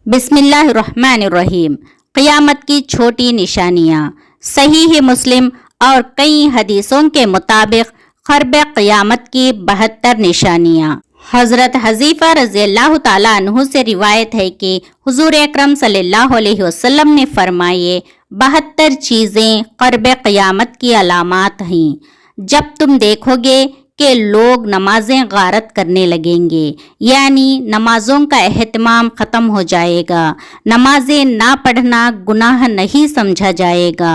बिस्मिल्लाहिर्रहमानिर्रहीम। क़यामत की छोटी निशानियाँ। सहीह मुस्लिम और कई हदीसों के मुताबिक क़र्ब क़यामत की 72 निशानियाँ। हज़रत हज़ीफ़ा रज़ियल्लाहु ताला अन्हु से रिवायत है कि हुज़ूर अकरम सल्लल्लाहु अलैहि वसल्लम ने फरमाए, 72 चीज़ें क़र्ब क़यामत की अलामात हैं। जब तुम देखोगे कि लोग नमाजें गारत करने लगेंगे, यानी नमाजों का एहतमाम ख़त्म हो जाएगा, नमाजें ना पढ़ना गुनाह नहीं समझा जाएगा,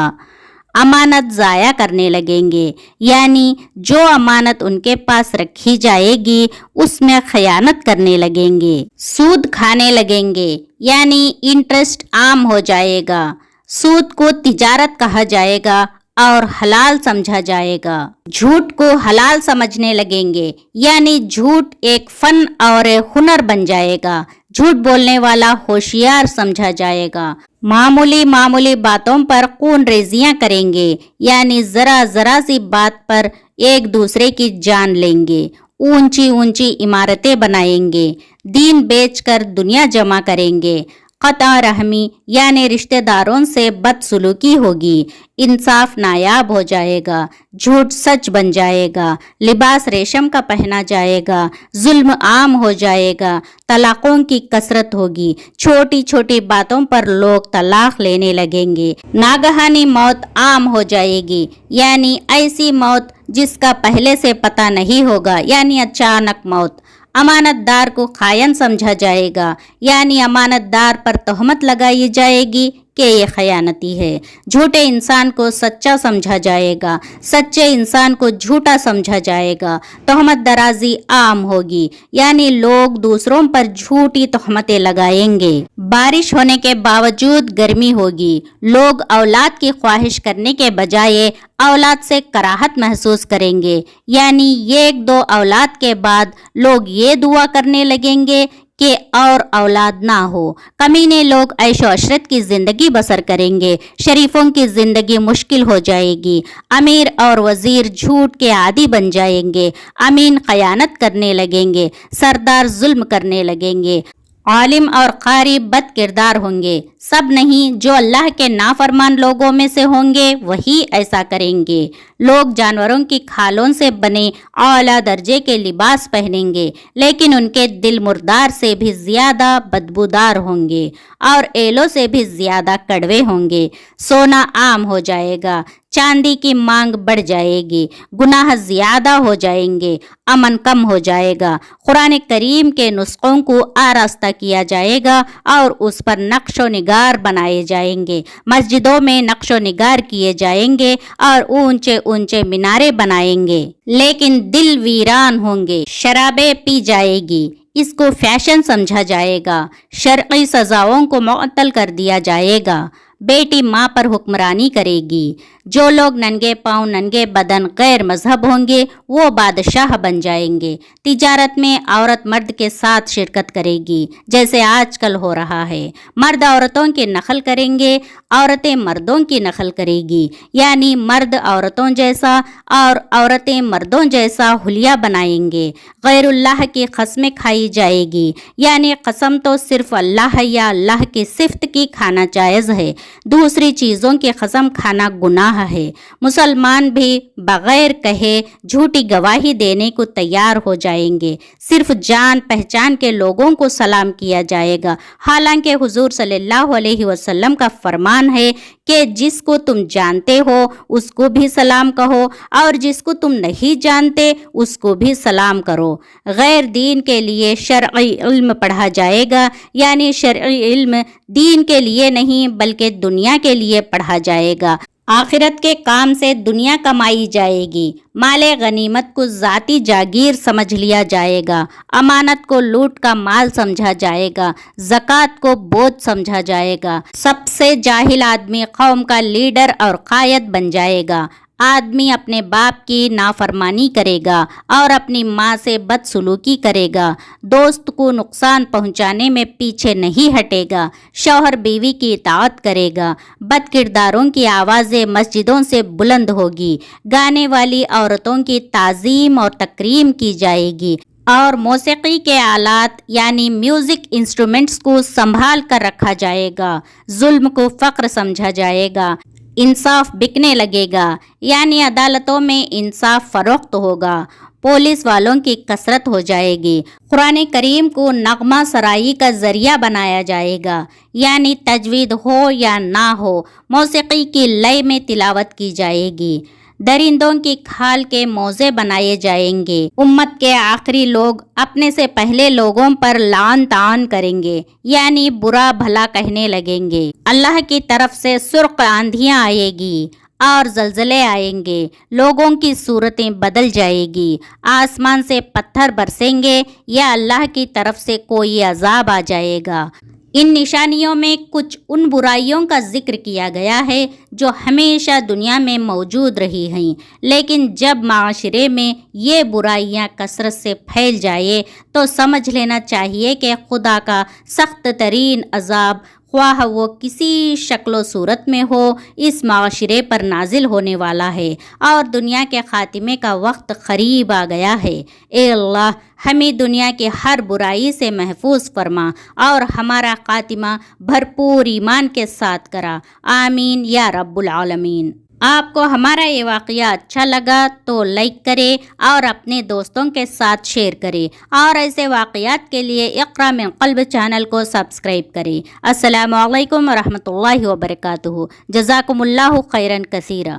अमानत ज़ाया करने लगेंगे, यानी जो अमानत उनके पास रखी जाएगी उसमें खयानत करने लगेंगे, सूद खाने लगेंगे, यानी इंटरेस्ट आम हो जाएगा, सूद को तिजारत कहा जाएगा और हलाल समझा जाएगा, झूठ को हलाल समझने लगेंगे, यानी झूठ एक फन और हुनर बन जाएगा, झूठ बोलने वाला होशियार समझा जाएगा, मामूली बातों पर खून रेजियां करेंगे, यानी जरा जरा सी बात पर एक दूसरे की जान लेंगे, ऊंची इमारतें बनाएंगे, दीन बेचकर दुनिया जमा करेंगे, क़ता रहमी यानी रिश्तेदारों से बदसलूकी होगी, इंसाफ नायाब हो जाएगा, झूठ सच बन जाएगा, लिबास रेशम का पहना जाएगा, जुल्म आम हो जाएगा, तलाक़ों की कसरत होगी, छोटी छोटी बातों पर लोग तलाक लेने लगेंगे, नागहानी मौत आम हो जाएगी, यानी ऐसी मौत जिसका पहले से पता नहीं होगा, यानी अचानक मौत। अमानतदार को खायन समझा जाएगा, यानी अमानतदार पर तोहमत लगाई जाएगी कि ये खयानती है, झूठे इंसान को सच्चा समझा जाएगा, सच्चे इंसान को झूठा समझा जाएगा, तोहमत दराजी आम होगी, यानी लोग दूसरों पर झूठी तोहमतें लगाएंगे, बारिश होने के बावजूद गर्मी होगी, लोग औलाद की ख्वाहिश करने के बजाय औलाद से कराहत महसूस करेंगे, यानी एक दो औलाद के बाद लोग ये दुआ करने लगेंगे कि और औलाद ना हो। कमीने लोग ऐशो अशरत की ज़िंदगी बसर करेंगे, शरीफों की ज़िंदगी मुश्किल हो जाएगी, अमीर और वज़ीर झूठ के आदी बन जाएंगे, अमीन खयानत करने लगेंगे, सरदार जुल्म करने लगेंगे, आलिम और कारी बद किरदार होंगे, सब नहीं जो अल्लाह के नाफरमान लोगों में से होंगे वही ऐसा करेंगे। लोग जानवरों की खालों से बने आला दर्जे के लिबास पहनेंगे, लेकिन उनके दिल मुर्दार से भी ज़्यादा बदबूदार होंगे और एलों से भी ज़्यादा कड़वे होंगे। सोना आम हो जाएगा, चांदी की मांग बढ़ जाएगी, गुनाह ज़्यादा हो जाएंगे, अमन कम हो जाएगा, कुरान करीम के नुस्खों को आरास्ता किया जाएगा और उस पर नक्शो निगार बनाए जाएंगे, मस्जिदों में नक्शो निगार किए जाएंगे और ऊंचे ऊंचे मीनारे बनाएंगे, लेकिन दिल वीरान होंगे, शराबें पी जाएगी, इसको फैशन समझा जाएगा, शर्की सजाओं को मुअत्तल कर दिया जाएगा, बेटी माँ पर हुक्मरानी करेगी, जो लोग नंगे पाँव नंगे बदन गैर मजहब होंगे वो बादशाह बन जाएंगे, तिजारत में औरत मर्द के साथ शिरकत करेगी जैसे आजकल हो रहा है, मर्द औरतों की नकल करेंगे, औरतें मर्दों की नकल करेगी, यानी मर्द औरतों जैसा और औरतें मर्दों जैसा हुलिया बनाएंगे, गैरुल्लाह की कसमें खाई जाएगी, यानी कसम तो सिर्फ अल्लाह या अल्लाह की सिफ्त की खाना जायज़ है, दूसरी चीज़ों की कसम खाना गुनाह है। मुसलमान भी बगैर कहे झूठी गवाही देने को तैयार हो जाएंगे, सिर्फ जान पहचान के लोगों को सलाम किया जाएगा, हालांकि हुजूर सल्लल्लाहु अलैहि वसल्लम का फरमान है कि जिसको तुम जानते हो उसको भी सलाम कहो और जिसको तुम नहीं जानते उसको भी सलाम करो। गैर दीन के लिए शरई इल्म पढ़ा जाएगा, यानी शरई इल्म दीन के लिए नहीं बल्कि दुनिया के लिए पढ़ा जाएगा, आखिरत के काम से दुनिया कमाई जाएगी, माले गनीमत को ज़ाती जागीर समझ लिया जाएगा, अमानत को लूट का माल समझा जाएगा, ज़कात को बोझ समझा जाएगा, सबसे जाहिल आदमी कौम का लीडर और कायद बन जाएगा, आदमी अपने बाप की नाफरमानी करेगा और अपनी माँ से बदसलूकी करेगा, दोस्त को नुकसान पहुँचाने में पीछे नहीं हटेगा, शौहर बीवी की इताअत करेगा, बद किरदारों की आवाज़ें मस्जिदों से बुलंद होगी, गाने वाली औरतों की ताज़ीम और तकरीम की जाएगी, اور موسیقی کے آلات یعنی میوزک انسٹرومنٹس کو سنبھال کر رکھا جائے گا، ظلم کو فقر سمجھا جائے گا، انصاف بکنے لگے گا، یعنی عدالتوں میں انصاف فروخت ہوگا، پولیس والوں کی کثرت ہو جائے گی، قرآن کریم کو نغمہ سرائی کا ذریعہ بنایا جائے گا، یعنی تجوید ہو یا نہ ہو موسیقی کی لے میں تلاوت کی جائے گی، درندوں کی کھال کے موزے بنائے جائیں گے، امت کے آخری لوگ اپنے سے پہلے لوگوں پر لعن طعن کریں گے، یعنی برا بھلا کہنے لگیں گے، اللہ کی طرف سے سرخ آندھیاں آئے گی اور زلزلے آئیں گے، لوگوں کی صورتیں بدل جائے گی، آسمان سے پتھر برسیں گے یا اللہ کی طرف سے کوئی عذاب آ جائے گا۔ ان نشانیوں میں کچھ ان برائیوں کا ذکر کیا گیا ہے جو ہمیشہ دنیا میں موجود رہی ہیں، لیکن جب معاشرے میں یہ برائیاں کثرت سے پھیل جائے تو سمجھ لینا چاہیے کہ خدا کا سخت ترین عذاب خواہ وہ کسی شکل و صورت میں ہو اس معاشرے پر نازل ہونے والا ہے اور دنیا کے خاتمے کا وقت قریب آ گیا ہے۔ اے اللہ ہمیں دنیا کی ہر برائی سے محفوظ فرما اور ہمارا خاتمہ بھرپور ایمان کے ساتھ کرا، آمین یا رب العالمین۔ آپ کو ہمارا یہ واقعہ اچھا لگا تو لائک کرے اور اپنے دوستوں کے ساتھ شیئر کرے اور ایسے واقعات کے لیے اقرا من قلب چینل کو سبسکرائب کرے۔ السلام علیکم ورحمۃ اللہ وبرکاتہ۔ جزاکم اللہ خیرا کثیرا۔